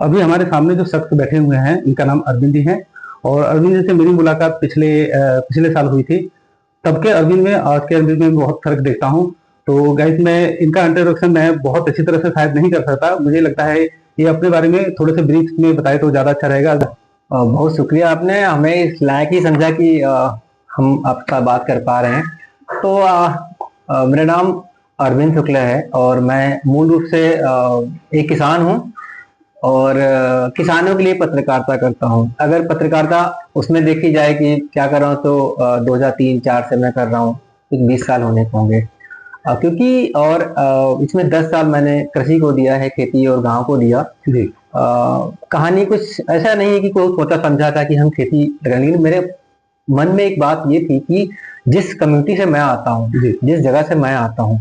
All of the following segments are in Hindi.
अभी हमारे सामने जो शख्स बैठे हुए हैं इनका नाम अरविंद जी है। और अरविंद जी से मेरी मुलाकात पिछले साल हुई थी। तब के अरविंद में आज के अरविंद में बहुत फर्क देखता हूँ। तो गाइस, मैं इनका इंट्रोडक्शन मैं बहुत अच्छी तरह से शायद नहीं कर सकता। मुझे लगता है ये अपने बारे में थोड़े से ब्रीफ में बताए तो ज्यादा अच्छा रहेगा। बहुत शुक्रिया, आपने हमें इस लायक ही समझा कि हम आपका बात कर पा रहे हैं। तो मेरा नाम अरविंद शुक्ला है और मैं मूल रूप से एक किसान हूँ और किसानों के लिए पत्रकारिता करता हूँ। अगर पत्रकारिता उसमें देखी जाए कि क्या कर रहा हूँ तो 2003-4 से मैं कर रहा हूँ, कुछ 20 साल होने को होंगे। क्योंकि और इसमें 10 साल मैंने कृषि को दिया है, खेती और गांव को दिया। जी। कहानी कुछ ऐसा नहीं है कि कोई सोचा समझा था कि हम खेती करें, लेकिन मेरे मन में एक बात ये थी कि जिस कम्युनिटी से मैं आता हूँ, जिस जगह से मैं आता हूँ,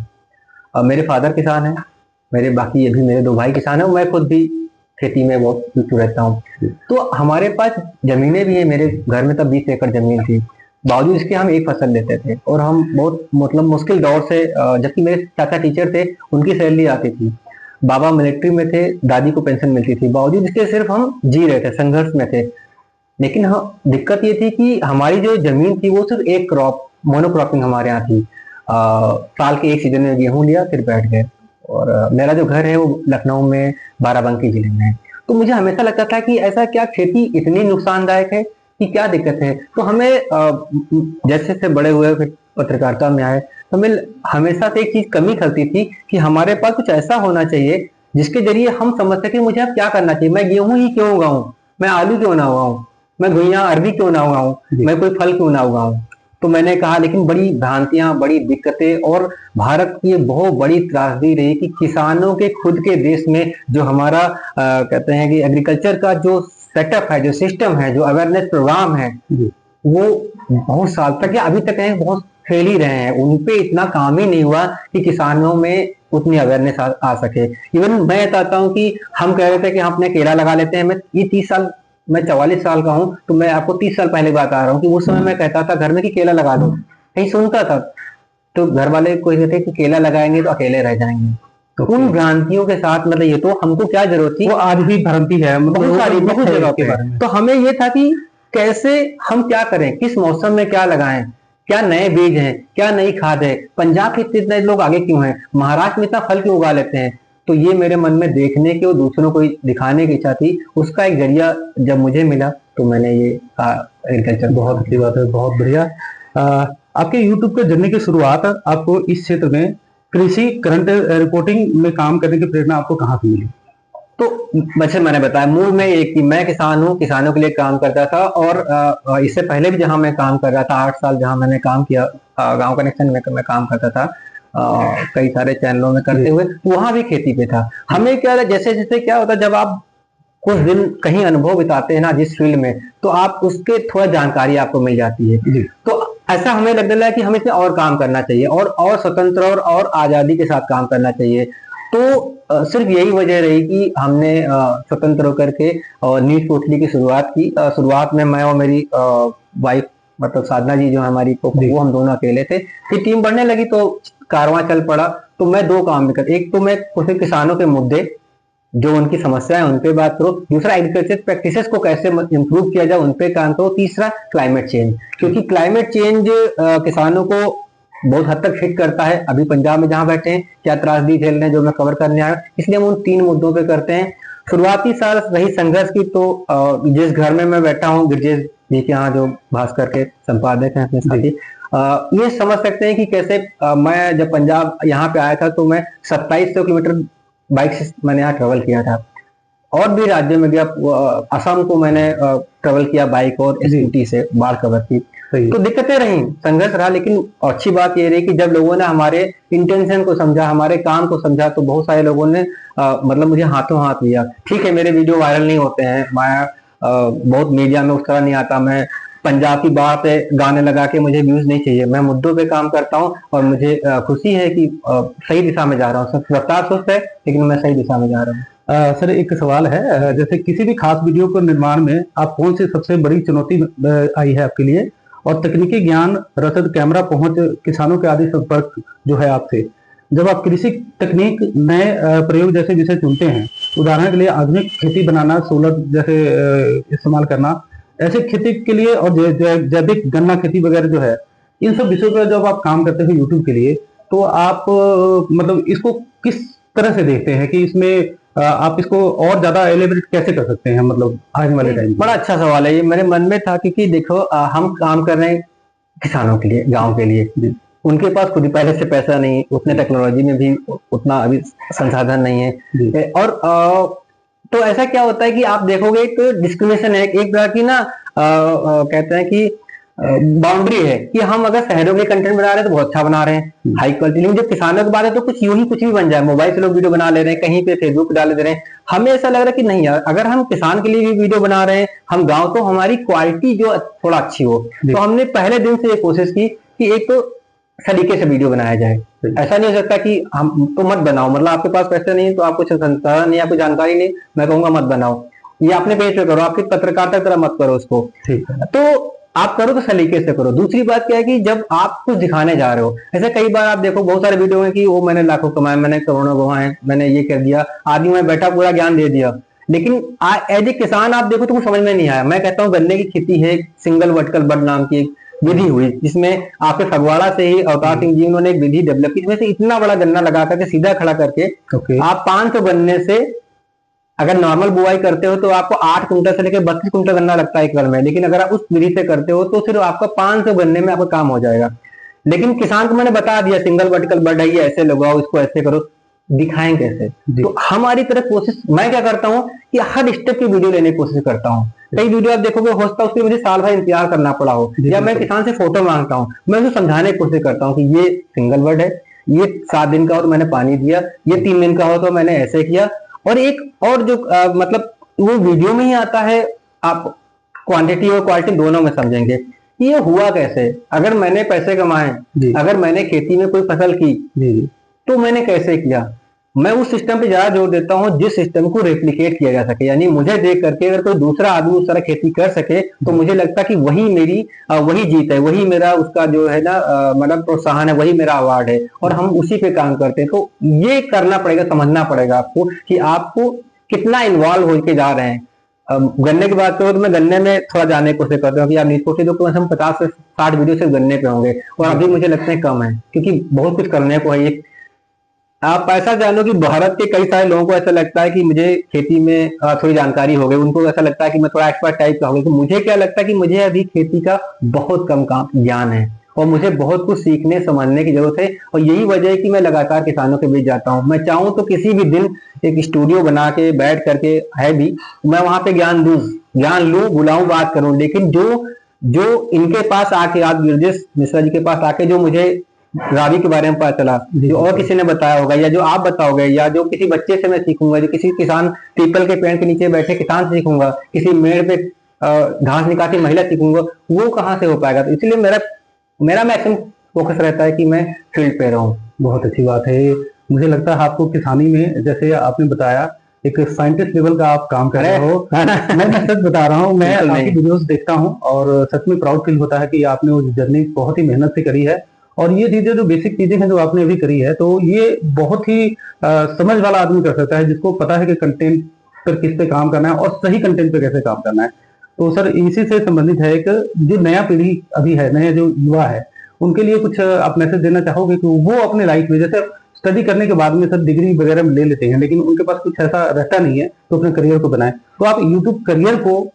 मेरे फादर किसान हैं, बाकी अभी मेरे 2 भाई किसान हैं, मैं खुद भी खेती में बहुत रुचि रहता हूँ। तो हमारे पास जमीनें भी है, मेरे घर में तब 20 एकड़ जमीन थी, बावजूद इसके हम एक फसल लेते थे और हम बहुत मतलब मुश्किल दौर से, जबकि मेरे चाचा टीचर थे, उनकी सैलरी आती थी, बाबा मिलिट्री में थे, दादी को पेंशन मिलती थी, बावजूद इसके सिर्फ हम जी रहे थे, संघर्ष में थे। लेकिन हाँ, दिक्कत ये थी कि हमारी जो जमीन थी वो सिर्फ एक क्रॉप, मोनोक्रॉपिंग हमारे यहाँ थी। साल के एक सीजन में गेहूं लिया फिर बैठ गए। और मेरा जो घर है वो लखनऊ में बाराबंकी जिले में है। तो मुझे हमेशा लगता था कि ऐसा क्या खेती इतनी नुकसानदायक है कि क्या दिक्कत है। तो हमें जैसे से बड़े हुए फिर पत्रकारिता में आए, तो हमें हमेशा से एक चीज कमी खलती थी कि हमारे पास कुछ ऐसा होना चाहिए जिसके जरिए हम समझ सके मुझे अब क्या करना चाहिए। मैं गेहूं ही क्यों उगाऊं, मैं आलू क्यों ना उगाऊं, मैं घुइयां अरबी क्यों ना उगाऊं, मैं कोई फल क्यों ना उगाऊं। तो मैंने कहा, लेकिन बड़ी भ्रांतियां, बड़ी दिक्कतें और भारत की बहुत बड़ी त्रासदी रही कि किसानों के खुद के देश में जो हमारा कहते हैं कि एग्रीकल्चर का जो सेटअप है, जो सिस्टम है, जो अवेयरनेस प्रोग्राम है, वो बहुत साल तक या अभी तक है बहुत फेल ही रहे हैं। उनपे इतना काम ही नहीं हुआ कि किसानों में उतनी अवेयरनेस आ सके। इवन मैं बताता हूँ कि हम कह रहे थे कि हम अपने केला लगा लेते हैं। मैं ये 30 साल, मैं 44 साल का हूँ, तो मैं आपको 30 साल पहले बता रहा हूँ कि उस समय मैं कहता था घर में कि केला लगा लो, नहीं सुनता था। तो घर वाले कोई कहते कि केला लगाएंगे तो अकेले रह जाएंगे। तो उन भ्रांतियों के साथ, मतलब ये तो हमको क्या जरूरत थी, वो आज भी भ्रांति है, बहुत सारी, बहुत जगह पे। तो हमें ये था कि कैसे हम क्या करें, किस मौसम में क्या लगाएं, क्या नए बीज हैं, क्या नई खाद है, पंजाब के इतने लोग आगे क्यों हैं, महाराष्ट्र में इतना फल क्यों उगा लेते हैं। तो ये मेरे मन में देखने की और दूसरों को दिखाने की इच्छा थी। उसका एक जरिया जब मुझे मिला तो मैंने ये एग्रीकल्चर। बहुत अच्छी बात है, बहुत बढ़िया। आपके यूट्यूब के जर्नी की शुरुआत आपको इस क्षेत्र में कृषि करंट रिपोर्टिंग में काम करने की प्रेरणा आपको कहाँ से मिली? तो वैसे मैंने बताया मूल में ये कि मैं किसान हूँ, किसानों के लिए काम करता था। और इससे पहले भी जहाँ मैं काम कर रहा था, 8 साल जहाँ मैंने काम किया, गांव कनेक्शन में मैं काम करता था, कई सारे चैनलों में करते हुए, वहां भी खेती पे था। हमें क्या, जैसे जैसे क्या होता, जब आप कुछ दिन कहीं अनुभव बिताते हैं ना जिस फील्ड में, तो आप उसके थोड़ा जानकारी आपको मिल जाती है। तो ऐसा हमें लगने लगा कि हमें इसमें और काम करना चाहिए और स्वतंत्र और आजादी के साथ काम करना चाहिए। तो सिर्फ यही वजह रही कि हमने स्वतंत्र होकर के न्यूज पोर्टली की शुरुआत की। शुरुआत में मैं और मेरी वाइफ, मतलब साधना जी जो हमारी, वो हम दोनों अकेले थे। फिर टीम बढ़ने लगी तो कारवां चल पड़ा। तो मैं 2 काम भी कर, एक तो मैं कुछ किसानों के मुद्दे, जो उनकी समस्याएं उन पे बात करो, दूसरा एग्रीकल्चर प्रैक्टिसेस को कैसे इंप्रूव किया जाए उन पे काम करो, तीसरा क्लाइमेट चेंज, क्योंकि क्लाइमेट चेंज किसानों को बहुत हद तक हिट करता है। अभी पंजाब में जहां बैठे हैं क्या त्रासदी झेल रहे हैं, जो मैं कवर करने आया, इसलिए हम उन 3 मुद्दों पे करते हैं। शुरुआती साल रही संघर्ष की, तो जिस घर में मैं बैठा हूँ, गिरजेश जी के यहाँ जो भास्कर के संपादक हैं अपने साथी, ये समझ सकते हैं कि कैसे मैं जब पंजाब यहाँ पे आया था तो मैं 2700 किलोमीटर बाइक से मैंने यहाँ ट्रेवल किया था। और भी राज्यों में गया, असम को मैंने ट्रेवल किया बाइक और स्कूटी से, बाढ़ कवर की। तो दिक्कतें रही, संघर्ष रहा, लेकिन अच्छी बात ये रही कि जब लोगों ने हमारे इंटेंशन को समझा, हमारे काम को समझा, तो बहुत सारे लोगों ने मतलब मुझे हाथों हाथ लिया। ठीक है, मेरे वीडियो वायरल नहीं होते हैं, मैं बहुत मीडिया में उस तरह नहीं आता, मैं पंजाब की बाढ़ पे गाने लगा के मुझे व्यूज नहीं चाहिए, मैं मुद्दों पे काम करता हूँ और मुझे खुशी है कि सही दिशा में जा रहा हूँ। रफ्तार सुस्त है लेकिन मैं सही दिशा में जा रहा हूँ। सर, एक सवाल है, जैसे किसी भी खास वीडियो को निर्माण में आप कौन सी सबसे बड़ी चुनौती आई है आपके लिए, और तकनीकी ज्ञान, रसद, कैमरा पहुंच, किसानों के आदि संपर्क जो है आपसे, जब आप कृषि तकनीक नए प्रयोग जैसे विषय चुनते हैं उदाहरण के लिए आधुनिक खेती बनाना, सोलर जैसे इस्तेमाल करना, ऐसे खेती के लिए, और जैविक गन्ना खेती वगैरह जो है, इन सब विषयों पर जब आप काम करते हो यूट्यूब के लिए, तो आप मतलब इसको किस तरह से देखते हैं कि इसमें आप इसको और ज्यादा एलिब्रेट कैसे कर सकते हैं, मतलब आने वाले टाइम? बड़ा अच्छा सवाल है ये, मेरे मन में था, क्योंकि देखो हम काम कर रहे हैं किसानों के लिए, गांव के लिए। उनके पास खुद ही पहले से पैसा नहीं, उतने टेक्नोलॉजी में भी उतना अभी संसाधन नहीं है। और तो ऐसा क्या होता है कि आप देखोगे तो डिस्क्रिमिनेशन है एक तरह की ना, कहते हैं कि बाउंड्री है कि हम अगर शहरों के कंटेंट बना रहे हैं तो बहुत अच्छा बना रहे हैं, हाई क्वालिटी। लेकिन जब किसानों की बात है तो कुछ यूं ही कुछ भी बन जाए, मोबाइल से लोग वीडियो बना ले रहे हैं, कहीं पे फेसबुक पे डाल दे रहे हैं। हमें ऐसा लग रहा है कि नहीं यार, अगर हम किसान के लिए भी वीडियो बना रहे हैं, हम गाँव, तो हमारी क्वालिटी जो थोड़ा अच्छी हो। तो हमने पहले दिन से ये कोशिश की कि एक तो सलीके से वीडियो बनाया जाए। ऐसा नहीं हो सकता कि हम तो मत बनाओ, मतलब आपके पास पैसे नहीं है तो आप कुछ संसाधन नहीं, आपको जानकारी नहीं, मैं कहूंगा मत बनाओ, ये अपने पेज पे करो, आपकी पत्रकारिता की तरह मत करो उसको। तो आप करो तो सलीके से करो। दूसरी बात क्या है कि जब आप कुछ दिखाने जा रहे हो, ऐसे कई बार आप देखो बहुत सारे वीडियो हैं कि वो मैंने लाखों कमाए, मैंने करोड़ों कमाए, मैंने ये कर दिया, आदमी में बैठा पूरा ज्ञान दे दिया। लेकिन एज ए किसान आप देखो तो कुछ समझ में नहीं आया। मैं कहता हूँ गन्ने की खेती है, सिंगल वर्टिकल बड नाम की एक विधि हुई, जिसमें आपके फगवाड़ा से ही अवतार सिंह जी उन्होंने एक विधि डेवलप की, जिसमें से इतना बड़ा गन्ना लगा करके सीधा खड़ा करके आप 500 गन्ने से, अगर नॉर्मल बुआई करते हो तो आपको 8 कुंटल से लेकर 32 कुंटल गन्ना लगता है एकड़ में, लेकिन अगर आप उस विधि से करते हो तो सिर्फ आपका 500 गन्ने में आपका काम हो जाएगा। लेकिन किसान को मैंने बता दिया सिंगल वर्टिकल बड है, ये ऐसे लगाओ, इसको ऐसे करो, दिखाएं कैसे। तो हमारी तरफ कोशिश, मैं क्या करता हूँ कि हर स्टेप की वीडियो लेने की कोशिश करता हूँ। कई वीडियो आप देखोगे हो सकता है उसके मुझे साल भर इंतजार करना पड़ा हो, या मैं किसान से फोटो मांगता हूँ, मैं उसे समझाने की कोशिश करता हूँ कि ये सिंगल वर्ड है, ये 7 दिन का हो तो मैंने पानी दिया, ये 3 दिन का हो तो मैंने ऐसे किया। और एक और जो मतलब वो वीडियो में ही आता है, आप क्वांटिटी और क्वालिटी दोनों में समझेंगे ये हुआ कैसे। अगर मैंने पैसे कमाए, अगर मैंने खेती में कोई फसल की, तो मैंने कैसे किया। मैं उस सिस्टम पे ज्यादा जोर देता हूँ जिस सिस्टम को रेप्लिकेट किया जा सके, यानी मुझे देख करके अगर कोई दूसरा आदमी उस तरह खेती कर सके तो मुझे लगता कि वही मेरी वही जीत है, वही मेरा उसका जो है ना मतलब प्रोत्साहन है, वही मेरा अवार्ड है, और हम उसी पे काम करते हैं। तो ये करना पड़ेगा, समझना पड़ेगा आपको कि आपको कितना इन्वॉल्व होके जा रहे हैं। गन्ने की बात करो तो मैं गन्ने में थोड़ा जाने की कोशिश करता हूँ कि आप न्यूज पोस्ट देखो, हम 50 से 60 वीडियो सिर्फ गन्ने पे होंगे, और अभी मुझे लगता है कम है, क्योंकि बहुत कुछ करने को है। आप ऐसा जानो कि भारत के कई सारे लोगों को ऐसा लगता है कि मुझे खेती में थोड़ी जानकारी हो गई, उनको ऐसा लगता है कि मैं थोड़ा एक्सपर्ट टाइप का हो गया। तो मुझे क्या लगता है कि मुझे अभी खेती का बहुत कम ज्ञान है, और मुझे बहुत कुछ सीखने समझने की जरूरत है। और यही वजह है कि मैं लगातार किसानों के बीच जाता हूँ। मैं चाहूँ तो किसी भी दिन एक स्टूडियो बना के बैठ करके है भी, मैं वहां पे ज्ञान लूँ, बुलाऊं, बात करूं। लेकिन जो इनके पास आके, आप गिरजेश मिश्रा जी के पास आके जो मुझे रावी के बारे में पता चला, जो और किसी ने बताया होगा, या जो आप बताओगे, या जो किसी बच्चे से मैं सीखूंगा, जो किसी किसान पीपल के पेड़ के नीचे बैठे किसान से सीखूंगा, किसी मेड़ पे घास निकालती महिला सीखूंगा, वो कहाँ से हो पाएगा। तो इसलिए मेरा मैक्सिमम फोकस रहता है कि मैं फील्ड पे रहूं। बहुत अच्छी बात है। मुझे लगता है आपको किसानी में, जैसे आपने बताया, एक साइंटिस्ट लेवल का आप काम कर रहे हो। मैं सच बता रहा हूँ, मैं आपकी वीडियोस देखता हूँ और सच में प्राउड फील होता है कि आपने वो जर्नी बहुत ही मेहनत से करी है। और ये चीजें, जो बेसिक चीजें हैं जो आपने अभी करी है, तो ये बहुत ही समझ वाला आदमी कर सकता है, जिसको पता है कि कंटेंट पर किस पे काम करना है और सही कंटेंट पे कैसे काम करना है। तो सर, इसी से संबंधित है, एक जो नया पीढ़ी अभी है, नया जो युवा है, उनके लिए कुछ आप मैसेज देना चाहोगे कि वो अपने लाइफ में, जैसे स्टडी करने के बाद में सर डिग्री वगैरह में ले लेते हैं, लेकिन उनके पास कुछ ऐसा रहता नहीं है तो अपने करियर को बनाए, तो आप यूट्यूब करियर को,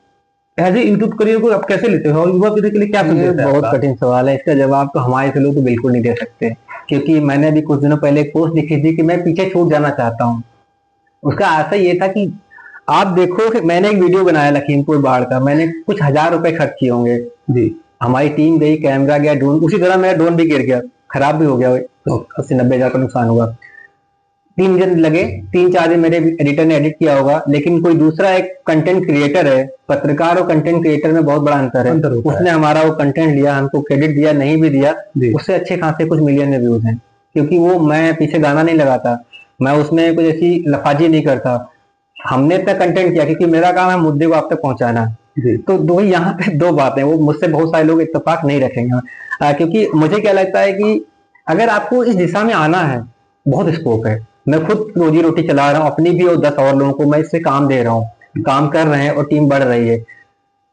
एज ए यूट्यूब करियर को आप कैसे लेते हो और युवा पीढ़ी के लिए क्या संदेश है? बहुत कठिन सवाल है, इसका जवाब तो हमारे से लोग तो बिल्कुल नहीं दे सकते, क्योंकि मैंने अभी कुछ दिनों पहले एक पोस्ट लिखी थी कि मैं पीछे छूट जाना चाहता हूँ। उसका आशय ये था कि आप देखो कि मैंने एक वीडियो बनाया लखीमपुर बाढ़ का, मैंने कुछ 1000 रुपए खर्च किए होंगे जी। हमारी टीम गई, कैमरा गया, ड्रोन, उसी तरह मेरा ड्रोन भी गिर गया, खराब भी हो गया, 80-90 हजार का नुकसान हुआ। 3 दिन लगे, 3-4 दिन मेरे एडिटर ने एडिट किया होगा, लेकिन कोई दूसरा एक कंटेंट क्रिएटर है, पत्रकार और कंटेंट क्रिएटर में बहुत बड़ा अंतर है। उसने हमारा वो कंटेंट लिया, हमको क्रेडिट दिया, नहीं भी दिया, उससे अच्छे खासे कुछ मिलियन में व्यूज हैं, क्योंकि वो, मैं पीछे गाना नहीं लगाता, मैं उसमें कुछ ऐसी लफाजी नहीं करता, हमने इतना कंटेंट किया क्योंकि मेरा काम है मुद्दे को आप तक पहुंचाना। तो दो यहाँ पे 2 बातें, वो मुझसे बहुत सारे लोग इत्तेफाक नहीं रखेंगे, क्योंकि मुझे क्या लगता है कि अगर आपको इस दिशा में आना है, बहुत स्कोप है। मैं खुद रोजी रोटी चला रहा हूँ अपनी भी, और 10 और लोगों को मैं इससे काम दे रहा हूँ, काम कर रहे हैं और टीम बढ़ रही है।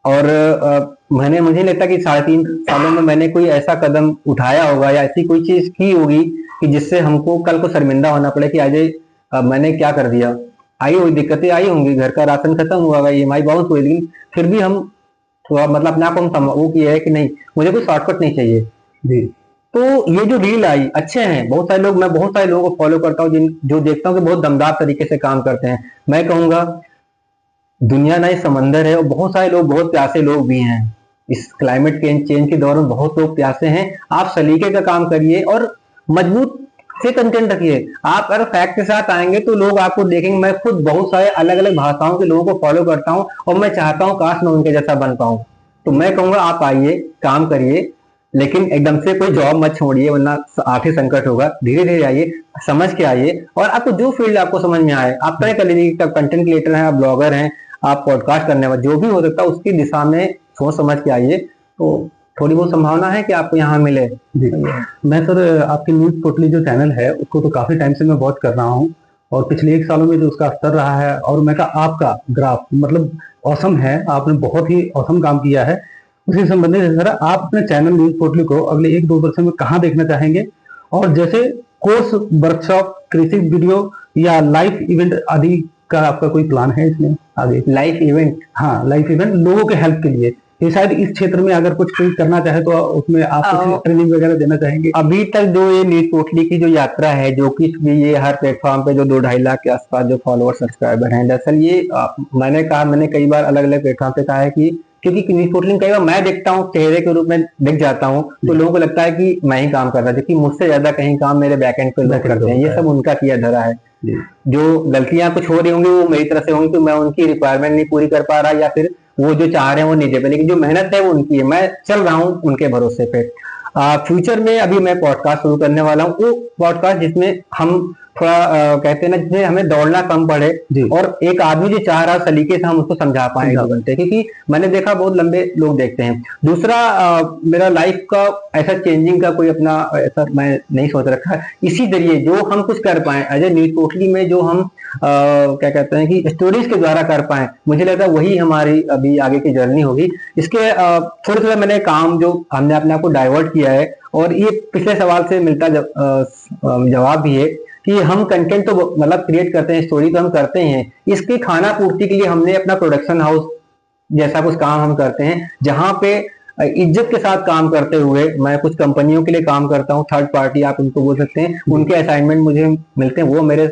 और मुझे नहीं लगता कि 3.5 सालों में मैंने कोई ऐसा कदम उठाया होगा या ऐसी कोई चीज की होगी कि जिससे हमको कल को शर्मिंदा होना पड़े कि अजय मैंने क्या कर दिया। आई हुई दिक्कतें आई होंगी, घर का राशन खत्म हुआ होगा, EMI बाउंस हुई, लेकिन फिर भी हम थोड़ा मतलब अपने आप को हम वो किया है कि नहीं, मुझे कोई शॉर्टकट नहीं चाहिए जी। तो ये जो रील आई अच्छे हैं, बहुत सारे लोग, मैं बहुत सारे लोगों को फॉलो करता हूँ जिन जो देखता हूँ कि बहुत दमदार तरीके से काम करते हैं। मैं कहूंगा दुनिया ना ही समंदर है, और बहुत सारे लोग, बहुत प्यासे लोग भी हैं। इस क्लाइमेट चेंज के दौर में बहुत लोग प्यासे हैं। आप सलीके का काम करिए और मजबूत से कंटेंट रखिए। आप अगर फैक्ट के साथ आएंगे तो लोग आपको देखेंगे। मैं खुद बहुत सारे अलग अलग भाषाओं के लोगों को फॉलो करता हूँ और मैं चाहता हूँ काश मैं उनके जैसा बन पाऊँ। तो मैं कहूंगा आप आइए, काम करिए, लेकिन एकदम से कोई जॉब मत छोड़िए वरना आर्थिक संकट होगा। धीरे धीरे आइए, समझ के आइए, और आपको जो फील्ड आपको समझ में आए आप तय कर लीजिए। कंटेंट क्रिएटर हैं, आप ब्लॉगर हैं, आप पॉडकास्ट करने वाले, जो भी हो सकता है उसकी दिशा में सोच समझ के आइए, तो थोड़ी बहुत संभावना है कि आपको यहाँ मिले। जी। मैं सर आपकी न्यूज पोर्टली जो चैनल है उसको तो काफी टाइम से मैं वॉच कर रहा हूँ, और पिछले 1 सालों में जो उसका स्तर रहा है, और मैं कहा आपका ग्राफ मतलब औसम है, आपने बहुत ही औसम काम किया है। उसी संबंधित सर आप अपने चैनल न्यूज पोर्टली को अगले 1-2 वर्षों में कहाँ देखना चाहेंगे, और जैसे कोर्स, वर्कशॉप, कृषि वीडियो या लाइव इवेंट आदि का आपका कोई प्लान है इसमें आगे? Life event? हाँ, लाइफ इवेंट लोगों के हेल्प के लिए, ये शायद इस क्षेत्र में अगर कुछ कोई करना चाहे तो उसमें आप कुछ ट्रेनिंग वगैरह देना चाहेंगे? अभी तक जो ये न्यूज पोर्टली की जो यात्रा है, जो कि ये हर प्लेटफॉर्म पे जो 2-2.5 लाख के आसपास जो फॉलोअर सब्सक्राइबर हैं, दरअसल ये मैंने कई बार अलग अलग प्लेटफॉर्म पे कहा है कि क्योंकि न्यूज पोर्टलिंग कई बार मैं देखता हूँ, चेहरे के रूप में दिख जाता हूँ, तो लोगों को लगता है कि मैं ही काम कर रहा हूँ, जबकि मुझसे ज्यादा कहीं काम मेरे बैकएंड पे लोग करते हैं। ये सब उनका किया धरा है। जो गलतियां कुछ हो रही होंगी वो मेरी तरफ से होंगी कि मैं उनकी रिक्वायरमेंट नहीं पूरी कर पा रहा, या फिर वो जो चाह रहे हैं वो नहीं दे पाए, लेकिन जो मेहनत है वो उनकी है। मैं चल रहा हूँ उनके भरोसे पे। फ्यूचर में अभी मैं पॉडकास्ट शुरू करने वाला हूँ, वो पॉडकास्ट जिसमें हम थोड़ा कहते हैं ना, जिसमें हमें दौड़ना कम पड़े, और एक आदमी जो चाह रहा है सलीके से हम उसको समझा पाए 2 घंटे, क्योंकि मैंने देखा बहुत लंबे लोग देखते हैं। दूसरा मेरा लाइफ का ऐसा चेंजिंग का कोई अपना ऐसा मैं नहीं सोच रखा है। इसी जरिए जो हम कुछ कर पाए एज ए न्यूज पोर्टली में, जो हम क्या कहते हैं कि स्टोरीज के द्वारा कर पाए, मुझे लगता है वही हमारी अभी आगे की जर्नी होगी। इसके थोड़ा थोड़ा मैंने काम जो हमने अपने आप को डाइवर्ट किया है, और ये पिछले सवाल से मिलता जवाब भी है कि हम कंटेंट तो मतलब क्रिएट करते हैं, स्टोरी तो हम करते हैं, इसकी खाना पूर्ति के लिए हमने अपना प्रोडक्शन हाउस जैसा कुछ काम हम करते हैं, जहां पे इज्जत के साथ काम करते हुए मैं कुछ कंपनियों के लिए काम करता हूँ, थर्ड पार्टी आप उनको बोल सकते हैं, उनके असाइनमेंट मुझे मिलते हैं, वो मेरे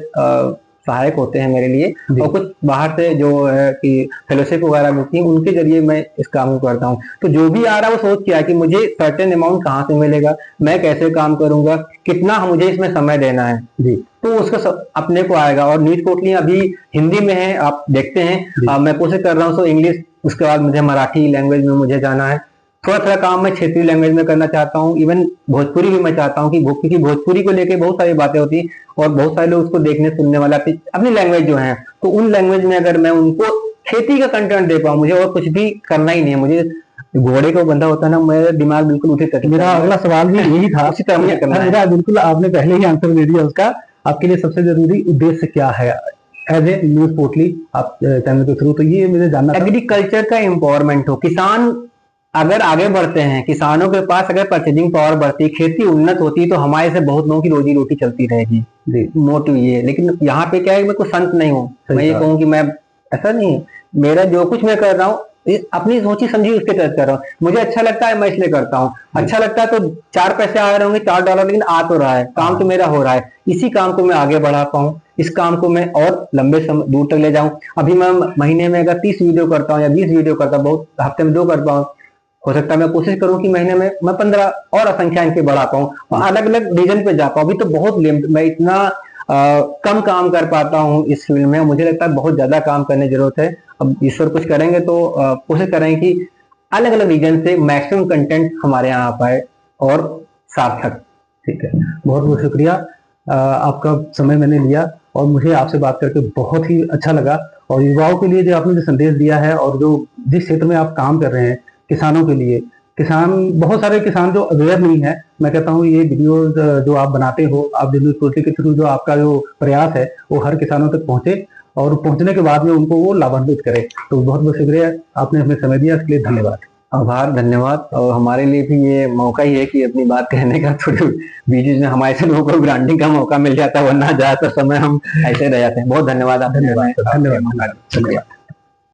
सहायक होते हैं मेरे लिए, और कुछ बाहर से जो है कि फेलोशिप वगैरह मिलती है, उनके जरिए मैं इस काम को करता हूँ। तो जो भी आ रहा है वो सोच किया कि मुझे सर्टेन अमाउंट कहाँ से मिलेगा, मैं कैसे काम करूंगा, कितना मुझे इसमें समय देना है जी, तो उसका अपने को आएगा। और न्यूज पोर्टली अभी हिंदी में है, आप देखते हैं, मैं कोशिश कर रहा हूँ सो इंग्लिश, उसके बाद मुझे मराठी लैंग्वेज में मुझे जाना है। थोड़ा थोड़ा काम मैं क्षेत्रीय लैंग्वेज में करना चाहता हूँ, इवन भोजपुरी भी मैं चाहता हूँ कि क्योंकि भोजपुरी को लेके बहुत सारी बातें होती हैं और बहुत सारे लोग उसको देखने सुनने वाला अपनी लैंग्वेज जो है, तो उन लैंग्वेज में अगर मैं उनको खेती का कंटेंट दे पाऊँ, मुझे और कुछ भी करना ही नहीं है। मुझे घोड़े को बंधा होता है ना, मेरा दिमाग बिल्कुल उठे तक। मेरा अगला सवाल भी यही था, उसी तरह मुझे करना है। मेरा बिल्कुल आपने पहले ही आंसर दे दिया उसका। आपके लिए सबसे जरूरी उद्देश्य क्या है एज ए न्यूज पोर्टली आप चैनल के थ्रू? तो ये मुझे जानना, एग्रीकल्चर का एम्पावरमेंट हो, किसान अगर आगे बढ़ते हैं, किसानों के पास अगर परचेजिंग पावर बढ़ती, खेती उन्नत होती, तो हमारे से बहुत लोगों की रोजी रोटी चलती रहेगी। मोटिव ये। लेकिन यहाँ पे क्या है, मैं कोई संत नहीं हूँ, मैं ये कहूँ कि मैं ऐसा नहीं, मेरा जो कुछ मैं कर रहा हूँ अपनी सोची समझी उसके तहत कर रहा हूँ। मुझे अच्छा लगता है मैं इसलिए करता हूँ, अच्छा लगता है तो 4 पैसे आ रहे होंगे, $4, लेकिन आ तो रहा है, काम तो मेरा हो रहा है। इसी काम को मैं आगे बढ़ा पाऊँ, इस काम को मैं और लंबे समय दूर तक ले जाऊं। अभी मैं महीने में अगर 30 वीडियो करता हूँ या 20 वीडियो करता हूँ, बहुत हफ्ते में 2 कर पाऊँ, हो सकता है मैं कोशिश करूं कि महीने में मैं 15 और असंख्या इनके बढ़ा पाऊं और अलग अलग रीजन पे जा पाऊं। अभी तो बहुत लिमिट, मैं इतना कम काम कर पाता हूं इस फील्ड में, मुझे लगता है बहुत ज्यादा काम करने की जरूरत है। अब ईश्वर कुछ करेंगे तो कोशिश करेंगे कि अलग अलग रीजन से मैक्सिमम कंटेंट हमारे यहाँ आ पाए और सार्थक। ठीक है, बहुत बहुत शुक्रिया। आपका समय मैंने लिया और मुझे आपसे बात करके बहुत ही अच्छा लगा। और युवाओं के लिए जो आपने जो संदेश दिया है और जो जिस क्षेत्र में आप काम कर रहे हैं, किसानों के लिए किसान, बहुत सारे किसान जो अवेयर नहीं है, मैं कहता हूँ ये वीडियोस जो आप बनाते हो, आप न्यूज पोर्टल के थ्रू जो आपका जो प्रयास है वो हर किसानों तक पहुंचे और पहुंचने के बाद में उनको वो लाभान्वित करे। तो बहुत बहुत शुक्रिया, आपने हमें समय दिया, इसके लिए धन्यवाद। आभार, धन्यवाद। और हमारे लिए भी ये मौका ही है कि अपनी बात कहने का, थोड़ी बीच में हमारे से लोगों को ब्रांडिंग का मौका मिल जाता है, वरना ज्यादातर समय हम ऐसे रह जाते हैं। बहुत धन्यवाद, आप धन्यवाद, धन्यवाद, शुक्रिया।